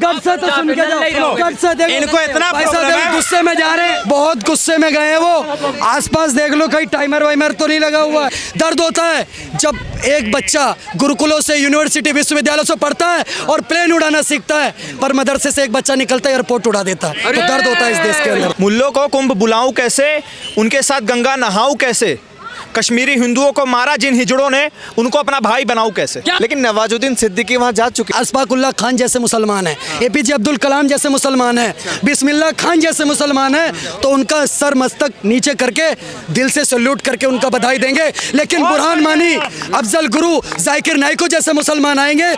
गट से तो सुन के जाओ, गट से देखो इनको इतना भाई साहब प्रॉब्लम है। गुस्से में जा रहे हैं, बहुत गुस्से में गए हैं वो। आसपास देख लो कहीं टाइमर वाइमर तो नहीं लगा हुआ है। दर्द होता है जब एक बच्चा गुरुकुलों से, यूनिवर्सिटी, विश्वविद्यालयों से पढ़ता है और प्लेन उड़ाना सीखता है, पर मदरसे से एक बच्चा निकलता है एयरपोर्ट उड़ा देता है, तो दर्द होता है इस देश के अंदर। मुल्लों को कुंभ बुलाऊं कैसे, उनके साथ गंगा नहाऊं कैसे, कश्मीरी हिंदुओं को मारा जिन हिजड़ों ने, उनको अपना भाई बनाऊं कैसे। लेकिन नवाजुद्दीन सिद्दीकी वहाँ जा चुके। अशफाकुल्लाह खान जैसे मुसलमान है, एपीजे अब्दुल कलाम जैसे मुसलमान है, बिस्मिल्लाह खान जैसे मुसलमान है, तो उनका सर मस्तक नीचे करके दिल से सल्यूट करके उनका बधाई देंगे। लेकिन बुरहान मानी, अफजल गुरु, जाकिर नाइको जैसे मुसलमान आएंगे,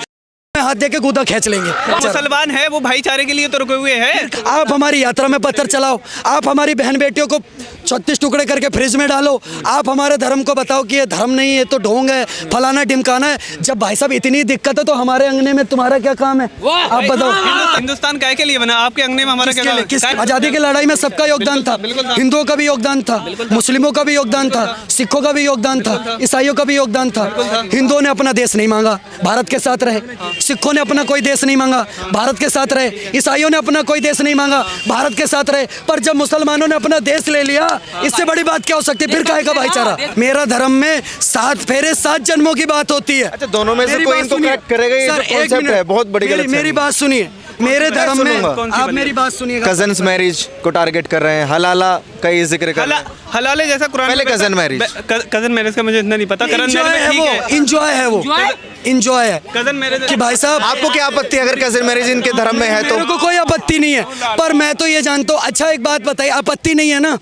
हाथ दे के कूदा खींच लेंगे। मुसलमान है वो भाईचारे के लिए तो रुके हुए हैं। आप हमारी यात्रा में पत्थर चलाओ, आप हमारी बहन बेटियों को 36 टुकड़े करके फ्रिज में डालो, आप हमारे धर्म को बताओ कि ये धर्म नहीं है तो ढोंग है, फलाना ढिमकाना है। जब भाई साहब इतनी दिक्कत है तो हमारे अंगने में तुम्हारा क्या काम है, आप बताओ। हिंदुस्तान काय के लिए बना, आपके अंगने में हमारा क्या काम है? आजादी की लड़ाई में सबका योगदान था, हिंदुओं का भी योगदान था, मुस्लिमों का भी योगदान था, सिखों का भी योगदान था, ईसाइयों का भी योगदान था। हिंदुओं ने अपना देश नहीं मांगा, भारत के साथ रहे। सिखों ने अपना कोई देश नहीं मांगा, भारत के साथ रहे। ईसाइयों ने अपना कोई देश नहीं मांगा, भारत के साथ रहे। पर जब मुसलमानों ने अपना देश ले लिया, इससे बड़ी बात क्या हो सकती है? फिर काहे का भाईचारा? मेरा धर्म में 7 फेरे 7 जन्मों की बात होती है। अच्छा, दोनों में से कोई इनको करेक्ट करेगा? ये जो कॉन्सेप्ट है बहुत बड़ी गलत। मेरी बात सुनिए, मेरे धर्म में आप मेरी बात सुनिएगा। कजन्स मैरिज को टारगेट कर रहे हैं, हलाला का ये जिक्र कर रहे हैं। हलाले जैसा कुरान पहले कजन मैरिज, कजन मैरिज का मुझे इतना नहीं पता। कजन मैरिज ठीक है, इंजॉय है वो, इंजॉय है कजन मैरिज कि भाई साहब आपको क्या आपत्ति अगर कजन मैरिज इनके धर्म में है तो? मेरे को कोई आपत्ति नहीं है, पर मैं तो ये जानता हूँ। अच्छा एक बात बताइए, आपत्ति नहीं है ना,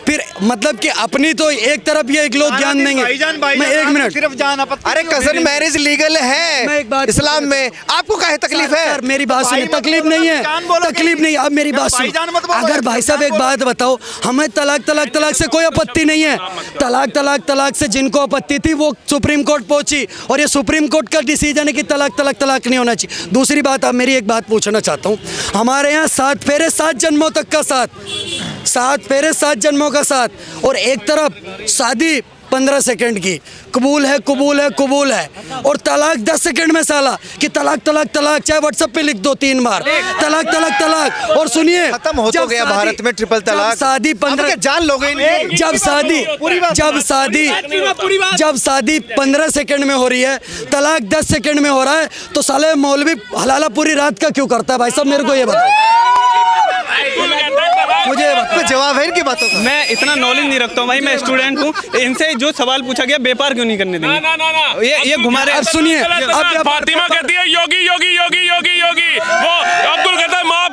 फिर मतलब कि अपनी तो एक तरफ ये एक लोग ज्ञान देंगे। मैं 1 मिनट, सिर्फ जान आपत्ति। अरे कजन मैरिज लीगल मैं है एक बात इस्लाम में, आपको क्या तकलीफ है? सर मेरी बात सुनिए, तकलीफ नहीं है, तकलीफ नहीं। अब मेरी बात सुनिए, अगर भाई साहब एक बात बताओ, हमें तलाक से कोई आपत्ति नहीं है। तलाक से जिनको आपत्ति थी वो सुप्रीम कोर्ट पहुंची, और ये सुप्रीम कोर्ट का डिसीजन है कि तलाक नहीं होना चाहिए। दूसरी बात, आप मेरी एक बात पूछना चाहता हूँ, हमारे यहाँ 7 फेरे 7 जन्मों तक का साथ, 7 फेरे 7 जन्मों का साथ, और एक तरफ शादी 15 सेकंड की, कबूल है, और तलाक 10 सेकंड में साला कि तलाक, चाहे व्हाट्सएप पे लिख दो 3 बार तलाक। और सुनिए, खत्म हो तो गया भारत में ट्रिपल तलाक। शादी 15 जान लोगे जब शादी 15 सेकंड में हो रही है, तलाक 10 सेकंड में हो रहा है, तो साले मौलवी हलाला पूरी रात का क्यों करता है? भाई साहब मेरे को ये बताओ, मुझे जवाब है इनकी बातों का। मैं इतना नॉलेज नहीं रखता हूँ भाई, मैं स्टूडेंट हूँ। इनसे जो सवाल पूछा गया बेपार क्यों नहीं करने देंगे? ये घुमा रहे। अब सुनिए, अब फातिमा कहती है योगी योगी योगी योगी योगी, वो अब्दुल कहता है माफ।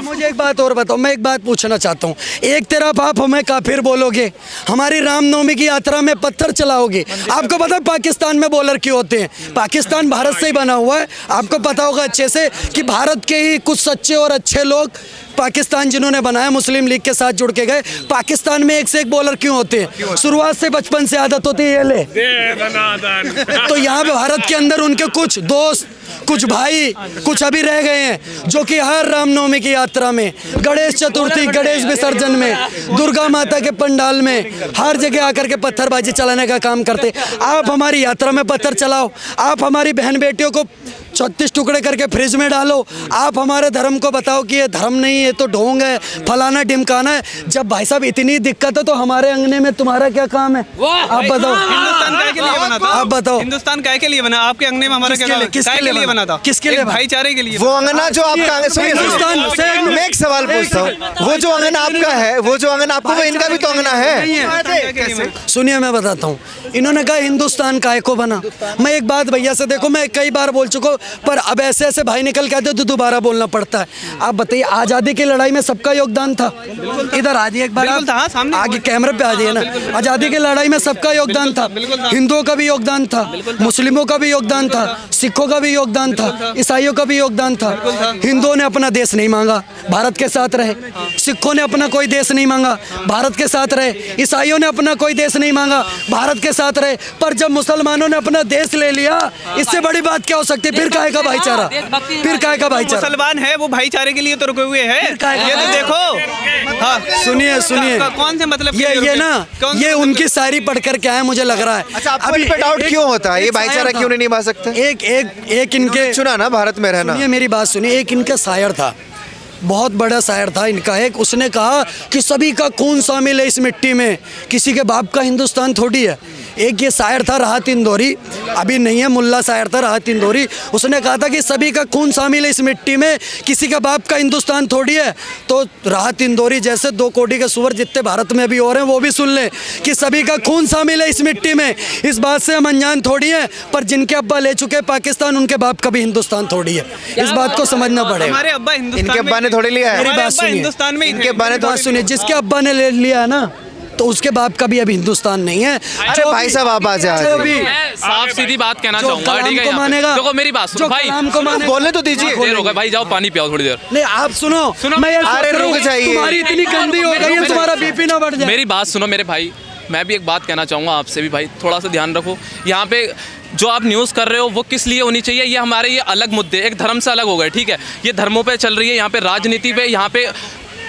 मुझे एक बात और बताओ, मैं एक बात पूछना चाहता हूँ। एक तरफ आप हमें काफिर बोलोगे, हमारी रामनवमी की यात्रा में पत्थर चलाओगे। आपको पता है पाकिस्तान में बॉलर क्यों होते हैं? पाकिस्तान भारत से ही बना हुआ है, आपको पता होगा अच्छे से कि भारत के ही कुछ सच्चे और अच्छे लोग पाकिस्तान जिन्होंने बनाया, मुस्लिम लीग के साथ जुड़ के गए। पाकिस्तान में एक से एक बॉलर क्यों होते हैं? शुरुआत से बचपन से आदत होती है, ये ले। तो यहाँ पे भारत के अंदर उनके कुछ दोस्त, कुछ भाई, कुछ अभी रह गए हैं जो कि हर रामनवमी की यात्रा में, गणेश चतुर्थी, गणेश विसर्जन में, दुर्गा माता के पंडाल में, हर जगह आकर के पत्थरबाजी चलाने का काम करते। आप हमारी यात्रा में पत्थर चलाओ, आप हमारी बहन बेटियों को 36 टुकड़े करके फ्रिज में डालो, आप हमारे धर्म को बताओ कि ये धर्म नहीं है तो ढोंग है, फलाना ढिमकाना है। जब भाई साहब इतनी दिक्कत है तो हमारे अंगने में तुम्हारा क्या काम है, आप बताओ। हिंदुस्तान काय के लिए बना था? आप बताओ। हिंदुस्तान काय के लिए बना? आपके अंगने में हमारा क्या काम? किसके लिए बना था? किसके लिए? भाईचारे के लिए। वो अंगना जो आपका, मैं एक सवाल पूछता हूँ, वो जो अंगना आपका है, वो जो अंगना आपको, वो इनका भी तो अंगना है। सुनिए मैं बताता हूँ, इन्होंने कहा हिंदुस्तान काय को बना। मैं एक बात भैया से, देखो मैं कई बार बोल चुका हूँ, पर अब ऐसे भाई निकल के आते तो दोबारा बोलना पड़ता है। आप बताइए, आज़ादी की लड़ाई में सबका योगदान था। इधर आ जाइए एक बार, आगे कैमरे पे आ जाइए ना। आज़ादी की लड़ाई में सबका योगदान था, हिंदुओं का भी योगदान था, मुस्लिमों का भी योगदान था, सिखों का भी योगदान था, ईसाइयों का भी योगदान था। हिंदुओं ने अपना देश नहीं मांगा, भारत के साथ रहे। सिखों ने अपना कोई देश नहीं मांगा, भारत के साथ रहे। ईसाइयों ने अपना कोई देश नहीं मांगा, भारत के साथ रहे। पर जब मुसलमानों ने अपना देश ले लिया, इससे बड़ी बात क्या हो सकती है? फिर काहे का भाईचारा, फिर काहे का भाईचारा? मुसलमान है वो भाईचारे के लिए तो रुके हुए हैं, ये तो देखो। हाँ सुनिए सुनिए, कौन से मतलब ये ना ये उनकी शायरी पढ़ कर क्या है मुझे लग रहा है। अच्छा, आपको इन पे डाउट क्यों होता है? ये भाईचारा क्यों नहीं निभा सकते? एक इनके, चुना ना भारत में रहना। सुनिए मेरी बात सुनिए, एक इनका शायर था, बहुत बड़ा शायर था इनका एक, उसने कहा कि सभी का खून शामिल है इस मिट्टी में, किसी के बाप का हिंदुस्तान थोड़ी है। एक ये शायर था राहत इंदौरी, अभी नहीं है, मुल्ला शायर था राहत इंदौरी, उसने कहा था कि सभी का खून शामिल है इस मिट्टी में, किसी का बाप का हिंदुस्तान थोड़ी है। तो राहत इंदौरी जैसे 2 कोटी के सुअर जितने भारत में भी और हैं वो भी सुन लें कि सभी का खून शामिल है इस मिट्टी में, इस बात से हम अनजान थोड़ी हैं, पर जिनके अब्बा ले चुके पाकिस्तान उनके बाप का भी हिंदुस्तान थोड़ी है, इस बात को समझना पड़ेगा। हमारे अब्बा हिंदुस्तान इनके अब्बा ने थोड़ी लिया है। मेरी हमारे बात अब्बा सुनिए, हिंदुस्तान में इनके अब्बा ने बात सुनिए, जिसके अब्बा ने ले लिया है ना तो उसके बाप का भी अभी हिंदुस्तान नहीं है। अरे भाई साहब आप आ जो जाओ। भी मैं साफ सीधी बात कहना जो चाहूंगा, कलाम ठीक है? को यहाँ पे- मानेगा, देखो मेरी बात जो सुनो भाई, कलाम को मानेगा, बोलने तो दीजिए। देर हो गई भाई, जाओ पानी पियाओ थोड़ी देर। नहीं आप सुनो, मैं ये अरे सोच रहा रुक हूँ, जाइए। तुम्हारी इतनी गंदी हो गई है, तुम्हारा बीपी ना बढ़ जाए। मेरी बात सुनो मेरे भाई, मैं भी एक बात कहना चाहूँगा आपसे भी भाई, थोड़ा सा ध्यान रखो। यहाँ पे जो आप न्यूज़ कर रहे हो वो किस लिए होनी चाहिए, ये हमारे ये अलग मुद्दे, एक धर्म से अलग हो गए, ठीक है? ये धर्मों पे चल रही है, यहाँ पे राजनीति पे, यहाँ पे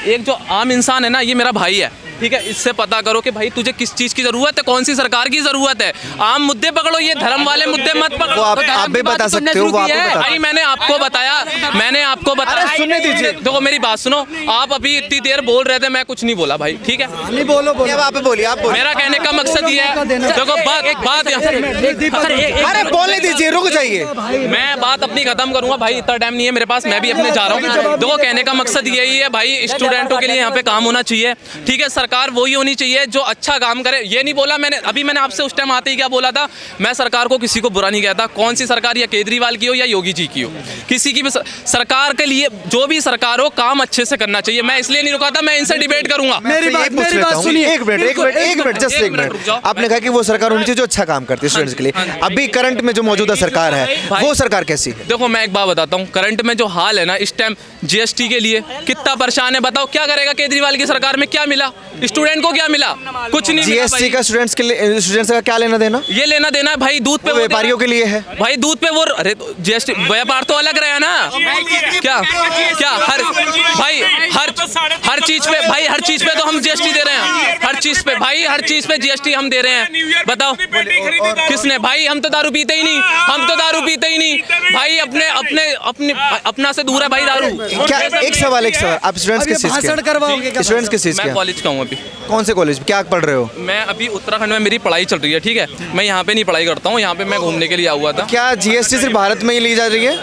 एक जो आम इंसान है ना, ये मेरा भाई है, ठीक है? इससे पता करो कि भाई तुझे किस चीज़ की ज़रूरत है, कौन सी सरकार की ज़रूरत है। आम मुद्दे पकड़ो, ये धर्म वाले मुद्दे मत पकड़ो। वो आप तो धर्म भी की बात बता तो तुमने सकते हो, शुरू वो आप की भी है। बता भाई मैंने आपको बताया, अरे सुनने दीजिए। देखो मेरी बात सुनो, आप अभी इतनी देर बोल रहे थे, मैं कुछ नहीं बोला भाई, ठीक है? नहीं बोलो बोलो, अब आप बोलिए, आप बोलिए। मेरा कहने का मकसद ये है, देखो बात अरे बोलने दीजिए, रुक जाइए। मैं बात अपनी खत्म करूंगा भाई, इतना टाइम नहीं है मेरे पास, मैं भी अपने जा रहा हूँ। देखो कहने का मकसद यही है भाई, स्टूडेंटों के लिए यहाँ पे काम होना चाहिए, ठीक है? सरकार वही होनी चाहिए जो अच्छा काम करे। ये नहीं बोला मैंने, अभी मैंने आपसे उस टाइम आते ही क्या बोला था, मैं सरकार को किसी को बुरा नहीं कहता, कौन सी सरकार, या केजरीवाल की हो या योगी जी की हो, किसी की भी सरकार के लिए जो भी सरकार हो काम अच्छे से करना चाहिए। मैं इसलिए नहीं रुका था, मैं इनसे डिबेट करूंगा। मेरी बात सुनिए, एक मिनट जस्ट एक मिनट। आपने कहा कि वो सरकार होनी चाहिए जो अच्छा काम करती है स्टूडेंट्स के लिए। अभी करंट में जो मौजूदा सरकार है वो सरकार कैसी है? देखो मैं एक बात बताता हूँ, करंट में जो हाल है ना इस टाइम, जीएसटी के लिए कितना परेशान है, बताओ क्या करेगा केजरीवाल की सरकार में? क्या मिला स्टूडेंट को, क्या मिला? कुछ नहीं मिला जीएसटी भाई। का स्टूडेंट्स के लिए, स्टूडेंट्स का क्या लेना देना? ये लेना देना है भाई, दूध पे वो व्यापारियों के लिए है। भाई दूध पे वो, अरे जीएसटी व्यापार तो अलग रहा ना, क्या क्या हर चीज पे भाई, हर चीज पे तो हम जीएसटी दे रहे हैं, हर चीज पे भाई, हर चीज पे जीएसटी हम दे रहे हैं। बताओ किसने? भाई हम तो दारू पीते ही नहीं, हम तो दारू पीते ही नहीं भाई, अपना से दूर है भाई दारू। क्या एक सवाल आप स्टूडेंट्स अब ये किस चीज भाषण के? करवाओगे क्या? स्टूडेंट्स किस चीज मैं के? कॉलेज का हूँ अभी। कौन से कॉलेज? क्या पढ़ रहे हो? मैं अभी उत्तराखंड में मेरी पढ़ाई चल रही है, ठीक है? मैं यहाँ पे नहीं पढ़ाई करता हूँ, यहाँ पे मैं घूमने के लिए आया हुआ था। क्या जीएसटी सिर्फ भारत में ही ली जा रही है?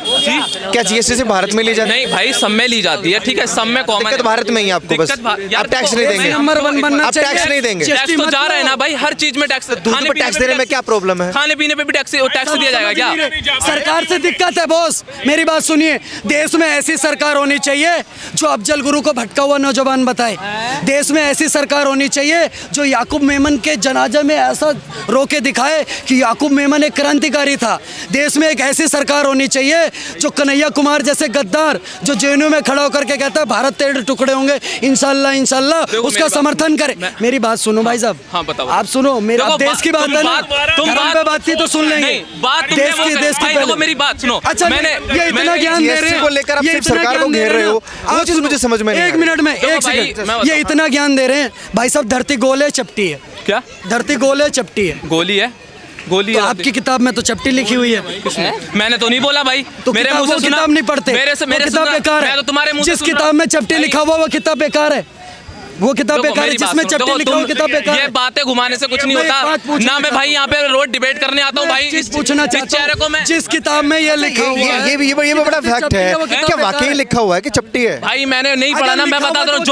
क्या जीएसटी सिर्फ भारत में ली जा रही नहीं भाई, सब में ली जाती है, ठीक है? सब में कॉमन दिक्कत भारत में ही है आपको बस। आप टैक्स नहीं देंगे, नंबर 1 बनना आप चाहिए। टैक्स नहीं देंगे। टैक्स तो जा रहा है ना भाई, हर चीज में टैक्स। दूध पे टैक्स देने में क्या प्रॉब्लम है? खाने पीने पे भी टैक्स दिया जाएगा क्या? सरकार से दिक्कत है बॉस, मेरी बात सुनिए, देश में ऐसी सरकार होनी चाहिए जो अफजल गुरु को भटका हुआ नौजवान बताए। देश में ऐसी सरकार होनी चाहिए जो याकूब मेमन के जनाजे में ऐसा रोके दिखाए कि याकूब मेमन एक क्रांतिकारी था। देश में एक ऐसी सरकार होनी चाहिए जो कन्हैया कुमार जैसे गद्दार जो जेएनयू में खड़ा होकर के कहता है भारत तेरे टुकड़े होंगे, इंशाल्लाह इंशाल्लाह, उसका समर्थन करे। मेरी बात सुनो भाई साहब, हाँ बताओ। आप सुनो, मेरा देखो, देश की बात है ना, तुम धर्म पे बात थी तो सुन लेंगे। नहीं, बात तुमने देश वो की कही। भाई, पहले। देखो मेरी बात सुनो। अच्छा मैंने ये इतना ज्ञान दे रहे जीएसटी हैं को लेकर आप ये सिर्फ इतना सरकार को ज्ञान दे घेर रहे हो, आप वो चीज मुझे समझ में नहीं आ एक रही। मिनट में, देखो एक भाई, सेकंड, मैं ये बताता इतना ज्ञान दे रहे हैं भाई साहब, धरती गोल है चपटी है, क्या धरती गोल है चपटी है, गोली है? गोली तो है आपकी किताब में तो चपटी लिखी हुई है। मैंने तो नहीं बोला भाई, तो मेरे किताब मुंह वो से सुना। किताब नहीं पढ़ते, मेरे से वो किताब बेकार है। मैं तो तुम्हारे मुंह से जिस सुन रहा किताब हूं। में चपटी लिखा हुआ वो किताब बेकार है, वो किताब देखो, बेकार है, मेरी बात जिसमें सुनो। चपटी देखो, लिखा हुआ तुम किताब बेकार ये है। बातें घुमाने से कुछ नहीं मैं एक बात होता पूछना ना। मैं भाई यहाँ पे रोज डिबेट करने आता हूँ भाई, चीज पूछना इस चाहता चेहरे को हूँ, मैं, जिस किताब में ये लिखा हुआ है, ये भी बड़ा फैक्ट है। क्या वाकई लिखा हुआ है कि चपटी है? भाई मैंने नहीं अगर पढ़ा ना, मैं लिखा बता हुआ दे रहा हूँ, तो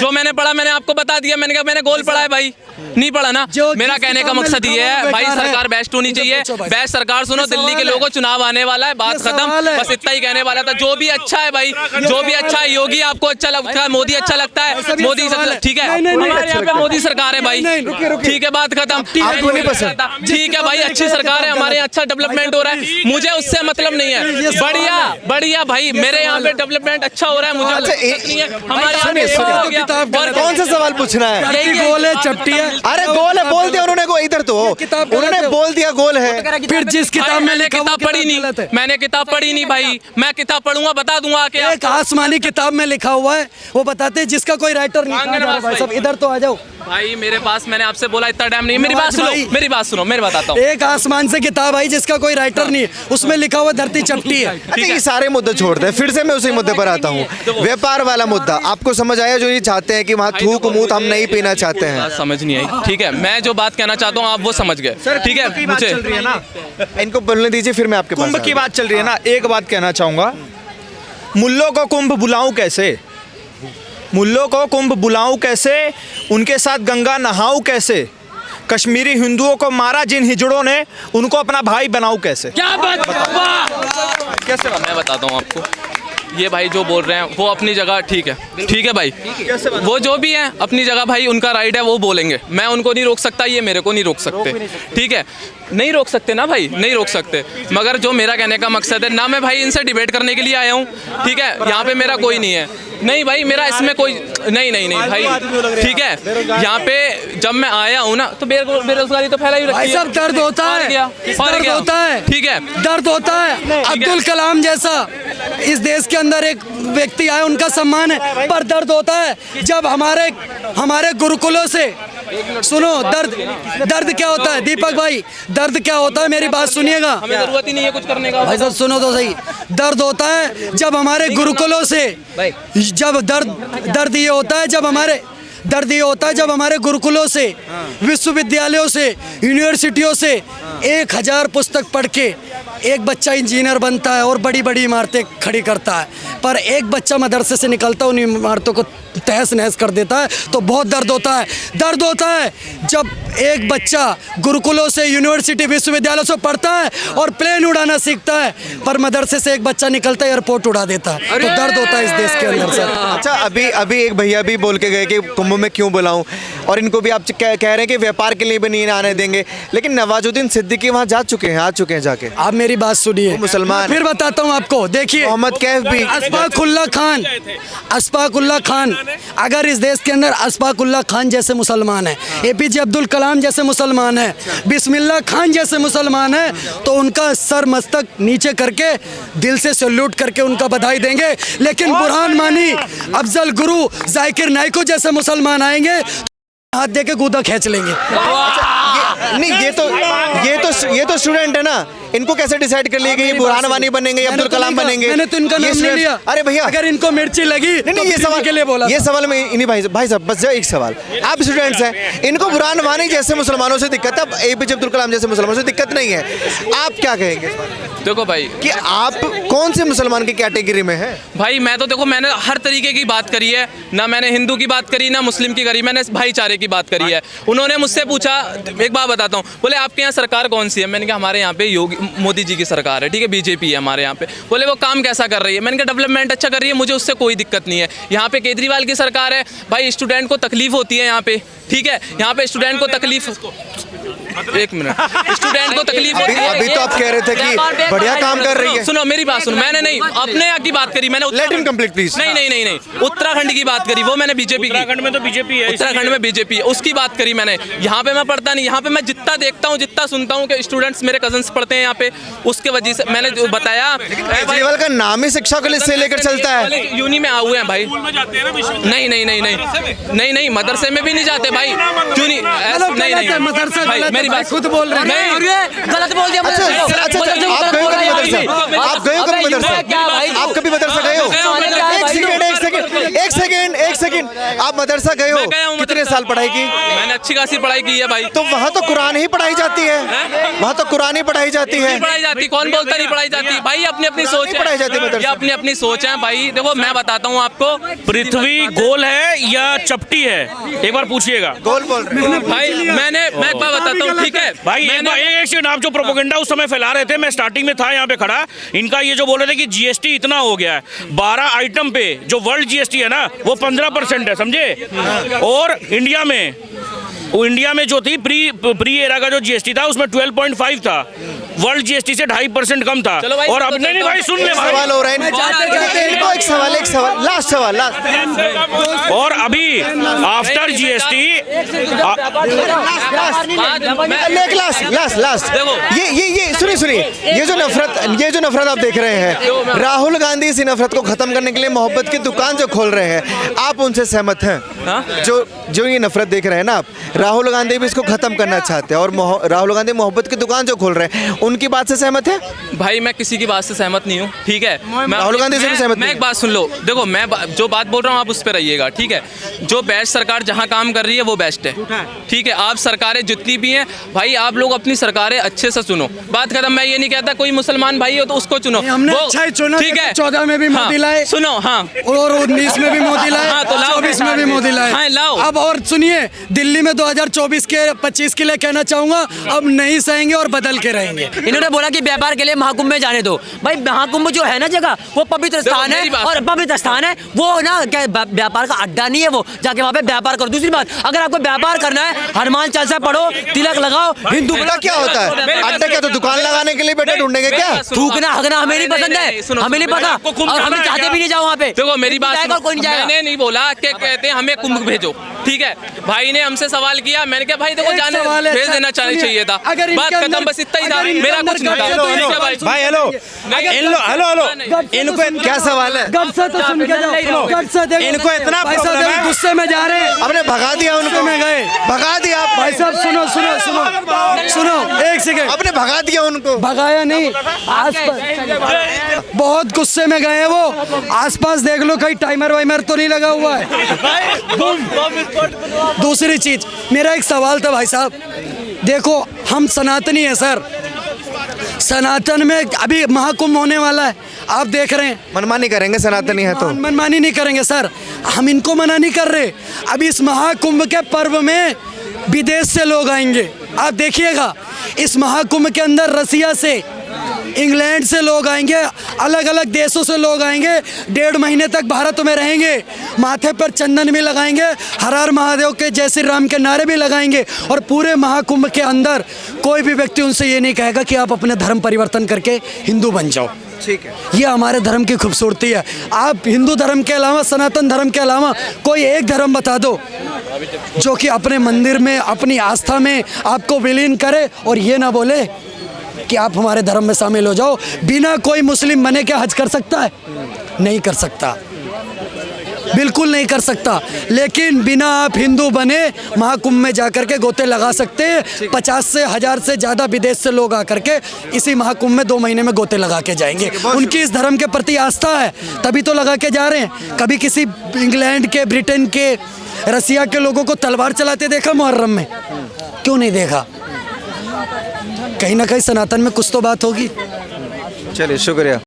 जो मैंने पढ़ा मैंने आपको बता दिया। मैंने कहा मैंने गोल पढ़ा है भाई, नहीं पढ़ा ना। जो मेरा जिस कहने का किताब में मकसद लिखा ये हुआ है वो भाई, बेकार है। सरकार बेस्ट होनी इनसे चाहिए, पूछो भाई। बेस्ट सरकार। सुनो, ये दिल्ली के सवाल लोगों है। को चुनाव आने वाला है, बात ये सवाल खत्म, है। बस इतना ही कहने वाला था। जो भी अच्छा है भाई, जो भी अच्छा है, योगी आपको अच्छा लगता है, मोदी अच्छा लगता है, मोदी सवाल है। ठीक है, नहीं, नहीं, नहीं, हमारे यहाँ पे मोदी सरकार है भाई, ठीक है, बात खत्म। आपको नहीं पसंद? ठीक है भाई, अच्छी सरकार है, हमारे यहाँ अच्छा डेवलपमेंट हो रहा है, मुझे उससे मतलब नहीं है। बढ़िया बढ़िया भाई, मेरे यहाँ पे डेवलपमेंट अच्छा हो रहा है, मुझे अच्छा, नहीं है। हमारे यहाँ पे सुनिए, हो गया। और कौन सा सवाल पूछना है? चट्टी गोल है, चपटी है। अरे गोल है, बोल दिया उन्होंने, इधर तो किताब गलत उन्होंने है। बोल दिया गोल है। फिर जिस भाई, किताब में मैंने लिखा वो किताब पढ़ी नहीं, गलत है। मैंने किताब पढ़ी नहीं भाई, मैं किताब पढ़ूंगा बता दूंगा कि एक आसमानी किताब में लिखा हुआ है, वो बताते हैं जिसका कोई राइटर नहीं। कहाँ जा रहा है भाई साहब, इधर तो आ जाओ। भाई मेरे पास, मैंने आपसे बोला इतना टाइम नहीं, मेरी बात सुनो, भाई। मेरी बात सुनो, मैं बताता हूँ। एक आसमान से किताब आई जिसका कोई राइटर नहीं है, उसमें लिखा हुआ धरती चपटी है। अच्छा, ये सारे मुद्दे छोड़ दे, फिर से मैं उसी मुद्दे पर आता हूँ। व्यापार वाला मुद्दा आपको समझ आया? जो ये चाहते हैं कि वहाँ थूक मूत हम नहीं पीना चाहते हैं। बात समझ नहीं आई, ठीक है, मैं जो बात कहना चाहता हूँ आप वो समझ गए, ठीक है। की बात चल रही है ना, इनको बोलने दीजिए, फिर मैं आपके पास कुंभ की आऊंगा। बात चल रही है ना, एक बात कहना चाहूंगा, मुल्लों को कुंभ बुलाऊं कैसे, मुल्लों को कुंभ बुलाऊं कैसे, उनके साथ गंगा नहाऊं कैसे, कश्मीरी हिंदुओं को मारा जिन हिजड़ों ने, उनको अपना भाई बनाऊं कैसे। क्या बात, कैसे मैं बताता हूँ आपको, ये भाई जो बोल रहे हैं वो अपनी जगह ठीक है, ठीक है भाई, वो जो भी है अपनी जगह भाई, उनका राइट है, वो बोलेंगे, मैं उनको नहीं रोक सकता, ये मेरे को नहीं रोक सकते, ठीक है, नहीं रोक सकते ना भाई, नहीं रोक सकते। मगर जो मेरा कहने का मकसद है ना, मैं भाई इनसे डिबेट करने के लिए आया हूँ, ठीक है, यहाँ पे मेरा कोई नहीं है, नहीं भाई मेरा इसमें कोई नहीं नहीं नहीं भाई, ठीक है, यहाँ पे जब मैं आया हूँ ना तो बेरोजगारी तो फैला ही रखी है। भाई साहब दर्द होता और है, क्या? और दर्द क्या? होता है, ठीक है, दर्द होता है। अब्दुल कलाम जैसा इस देश के अंदर एक व्यक्ति आए, उनका सम्मान है, पर दर्द होता है जब हमारे गुरुकुलों से, सुनो, दर्द क्या होता है दीपक भाई, दर्द क्या होता है, मेरी बात सुनिएगा, हमें जरूरत ही नहीं है कुछ करने का भाई साहब सुनो तो सही। दर्द होता है जब हमारे गुरुकुलों से, जब दर्द ये होता है जब हमारे गुरुकुलों से, विश्वविद्यालयों से, यूनिवर्सिटियों से 1000 पुस्तक पढ़ के एक बच्चा इंजीनियर बनता है और बड़ी बड़ी इमारतें खड़ी करता है, पर एक बच्चा मदरसे से निकलता है उन इमारतों को तहस नहस कर देता है, तो बहुत दर्द होता है। दर्द होता है जब एक बच्चा गुरुकुलों से, यूनिवर्सिटी, विश्वविद्यालयों से पढ़ता है और प्लेन उड़ाना सीखता है, पर मदरसे से एक बच्चा निकलता है एयरपोर्ट उड़ा देता है, तो दर्द होता है इस देश के अंदर सर। अच्छा, अभी एक भैया भी बोल के गए कि कुंभ में क्यों बुलाऊं, और इनको भी आप कह रहे हैं कि व्यापार के लिए भी नहीं आने देंगे, लेकिन नवाजुद्दीन सिद्दीकी वहाँ आ चुके हैं जाके। आप मेरी बात सुनिए, मुसलमान फिर बताता हूँ आपको, देखिए मोहम्मद कैफ भी, अशफाकुल्ला खान, अगर इस देश के अंदर अशफाकुल्ला खान जैसे मुसलमान है, एपीजे अब्दुल कलाम जैसे मुसलमान है, बिस्मिल्लाह खान जैसे मुसलमान है, तो उनका सर मस्तक नीचे करके दिल से सैल्यूट करके उनका बधाई देंगे। लेकिन बुरहान मानी, अफजल गुरु, जाकिर नाइको जैसे मुसलमान आएंगे हाथ दे के गूदा खींच लेंगे। ये तो स्टूडेंट है ना, इनको कैसे डिसाइड कर लिया कि ये बुरहान वानी बनेंगे या अब्दुल कलाम बनेंगे? मैंने तो इनका नाम नहीं लिया। अरे भैया, अगर इनको मिर्ची लगी नहीं, ये सवाल के लिए बोला, ये सवाल में इन्हीं भाई साहब बस एक सवाल, आप स्टूडेंट्स हैं, इनको बुरहान वानी जैसे मुसलमानों से दिक्कत है, एपीजे अब्दुल कलाम जैसे मुसलमानों से दिक्कत नहीं है, आप क्या कहेंगे देखो भाई कि आप कौन से मुसलमान की कैटेगरी में हैं? भाई मैं तो देखो, मैंने हर तरीके की बात करी है ना, मैंने हिंदू की बात करी ना मुस्लिम की करी, मैंने भाईचारे की बात करी है। उन्होंने मुझसे पूछा, एक बात बताता हूँ, बोले आपके यहाँ सरकार कौन सी है, मैंने कहा हमारे यहाँ पे मोदी जी की सरकार है, ठीक है, बीजेपी है हमारे यहाँ पे। बोले वो काम कैसा कर रही है, मैंने कहा डेवलपमेंट अच्छा कर रही है, मुझे उससे कोई दिक्कत नहीं है। यहाँ पे केजरीवाल की सरकार है, भाई स्टूडेंट को तकलीफ होती है यहाँ पे, ठीक है, यहाँ पे स्टूडेंट को तकलीफ, एक मिनट, स्टूडेंट को तकलीफ होती है। अभी तो आप कह रहे थे कि बढ़िया काम कर रही है। सुनो मेरी बात सुनो, मैंने नहीं अपने यहाँ की बात करी, मैंने लेट हिम कंप्लीट प्लीज। नहीं उत्तराखंड की बात करी, वो मैंने बीजेपी की, उत्तराखंड में तो बीजेपी है, उत्तराखंड में बीजेपी है, उसकी बात करी मैंने। यहाँ पे मैं पढ़ता नहीं, यहाँ पे मैं जितना देखता हूँ, जितना सुनता हूँ कि स्टूडेंट्स मेरे कजन्स पढ़ते हैं यहाँ पे, उसके वजह से मैंने जो बताया, केजरीवाल का नाम ही शिक्षा को से लेकर चलता है। यूनी में आए हुए हैं भाई, नहीं मदरसे में भी नहीं जाते भाई, क्यों नहीं, नहीं मदरसा भाई मेरी बात खुद बोल रहे हैं, गलत बोल दिया। आप कभी मदरसा गए हो? एक सेकंड, आप मदरसा गए हो? कितने साल पढ़ाई की? मैंने अच्छी खासी पढ़ाई की है भाई। तो वहाँ तो कुरान ही पढ़ाई जाती है, वहाँ तो कुरान ही पढ़ाई जाती है। नहीं पढ़ाई जाती, कौन बोलता नहीं पढ़ाई जाती भाई? अपनी अपनी सोच है, पढ़ाई जाती है मदरसे ये अपनी अपनी सोच है भाई। देखो मैं बताता हूँ आपको, पृथ्वी गोल है या चपटी है, एक बार पूछिएगा। गोल बोल रहे हैं भाई मैं एक बार बताता हूँ, ठीक है भाई एक सेकंड, आप जो प्रोपेगेंडा उस समय फैला रहे थे, मैं स्टार्टिंग में था यहाँ पे खड़ा, इनका ये जो बोल रहे थे कि जीएसटी इतना हो गया है, 12 आइटम पे जो वर्ल्ड जीएसटी है ना वो 15% है, समझे। और इंडिया में जो थी प्री एरा का जो जीएसटी था उसमें 12.5 था, वर्ल्ड जीएसटी से 2.5% कम था। चलो भाई, और अब नहीं भाई सुन ले भाई, सवाल हो रहा है इनको, एक सवाल लास्ट सवाल लास्ट। और अभी आफ्टर जीएसटी लास्ट ये सुनिए ये जो नफरत आप देख रहे हैं, राहुल गांधी इसी नफरत को खत्म करने के लिए मोहब्बत की दुकान जो खोल रहे हैं, आप उनसे सहमत हैं? जो ये नफरत देख रहे हैं ना आप, राहुल गांधी भी इसको खत्म करना चाहते हैं और राहुल गांधी मोहब्बत की दुकान जो खोल रहे हैं, उनकी बात से सहमत है? भाई मैं किसी की बात से सहमत नहीं हूँ, ठीक है। राहुल गांधी से भी सहमत मैं नहीं। एक बात सुन लो, देखो मैं जो बात बोल रहा हूँ आप उस पर रहिएगा, ठीक है। जो बेस्ट सरकार जहाँ काम कर रही है वो बेस्ट है, ठीक है। आप सरकारें जितनी भी हैं भाई, आप लोग अपनी सरकारें अच्छे से सुनो, बात खत्म। मैं ये नहीं कहता कोई मुसलमान भाई हो तो उसको चुनो, हमने अच्छा ही चुना, ठीक है। 14 में भी मोदी लाए, सुनो, हाँ, और 19 में भी मोदी लाए, हाँ, तो लाओ। 24 में भी मोदी लाए, हाँ, लाओ। अब और सुनिए, दिल्ली में 2024 के 25 के लिए कहना चाहूंगा, अब नहीं सहेंगे और बदल के रहेंगे। इन्होंने बोला कि व्यापार के लिए महाकुंभ में जाने दो। भाई महाकुंभ जो है ना जगह, वो पवित्र स्थान है, और पवित्र स्थान है वो ना, क्या व्यापार का अड्डा नहीं है वो, जाके वहाँ पे व्यापार करो। दूसरी बात, अगर आपको व्यापार करना है, हनुमान चालीसा पढ़ो, तिलक लगाओ, हिंदू अड्डा क्या होता है? अड्डा क्या, तो दुकान लगाने के लिए बेटे ढूंढेंगे क्या? थूकना हगना हमें नहीं पसंद है, हमें नहीं पता, और हम चाहते भी नहीं जाओ वहाँ पे। देखो मेरी बात सुनो, कोई नहीं जाएगा। मैंने नहीं बोला कि कहते हैं हमें कुंभ भेजो, ठीक है। भाई ने हमसे सवाल किया, मैंने कहा भाई देखो एक जाने सवाल है, भेज सर, देना चाहिए था, अगर इनके बात खत्म, अंदर- बस इतना ही था, अगर इनके मेरा अंदर कुछ नहीं था। गप से तो ठीक है भाई, भाई हेलो, इनको क्या सवाल है? गप से तो सुन के जाओ, गप से देखो, इनको इतना भाई साहब प्रॉब्लम है। देखो, गुस्से में जा रहे हैं, आपने भगा दिया उनको, में गए, भगा दिया आप भाई साहब सुनो सुनो सुनो सुनो, एक सेकंड, आपने भगा दिया उनको। भगाया नहीं, आसपास बहुत गुस्से में गए हैं वो, आसपास देख लो कहीं टाइमर वाइमर तो नहीं लगा हुआ है। दूसरी चीज, मेरा एक सवाल था भाई साहब, देखो हम सनातनी है सर, सनातन में अभी महाकुंभ होने वाला है, आप देख रहे हैं, मनमानी करेंगे सनातनी है तो? मनमानी नहीं करेंगे सर, हम इनको मना नहीं कर रहे। अभी इस महाकुंभ के पर्व में विदेश से लोग आएंगे, आप देखिएगा, इस महाकुंभ के अंदर रसिया से, इंग्लैंड से लोग आएंगे, अलग अलग देशों से लोग आएंगे, 1.5 महीने तक भारत में रहेंगे, माथे पर चंदन भी लगाएंगे, हर हर महादेव के जय श्री राम के नारे भी लगाएंगे, और पूरे महाकुंभ के अंदर कोई भी व्यक्ति उनसे ये नहीं कहेगा कि आप अपने धर्म परिवर्तन करके हिंदू बन जाओ। ठीक है, ये हमारे धर्म की खूबसूरती है। आप हिंदू धर्म के अलावा, सनातन धर्म के अलावा कोई एक धर्म बता दो जो कि अपने मंदिर में, अपनी आस्था में आपको विलीन करे और ये ना बोले कि आप हमारे धर्म में शामिल हो जाओ। बिना कोई मुस्लिम बने क्या हज कर सकता है? नहीं कर सकता, बिल्कुल नहीं कर सकता। लेकिन बिना आप हिंदू बने महाकुंभ में जाकर के गोते लगा सकते हैं। 50 से 1000 से ज़्यादा विदेश से लोग आकर के इसी महाकुंभ में 2 महीने में गोते लगा के जाएंगे। उनकी इस धर्म के प्रति आस्था है, तभी तो लगा के जा रहे हैं। कभी किसी इंग्लैंड के, ब्रिटेन के, रसिया के लोगों को तलवार चलाते देखा मुहर्रम में? क्यों नहीं देखा? कहीं ना कहीं सनातन में कुछ तो बात होगी। चलिए शुक्रिया।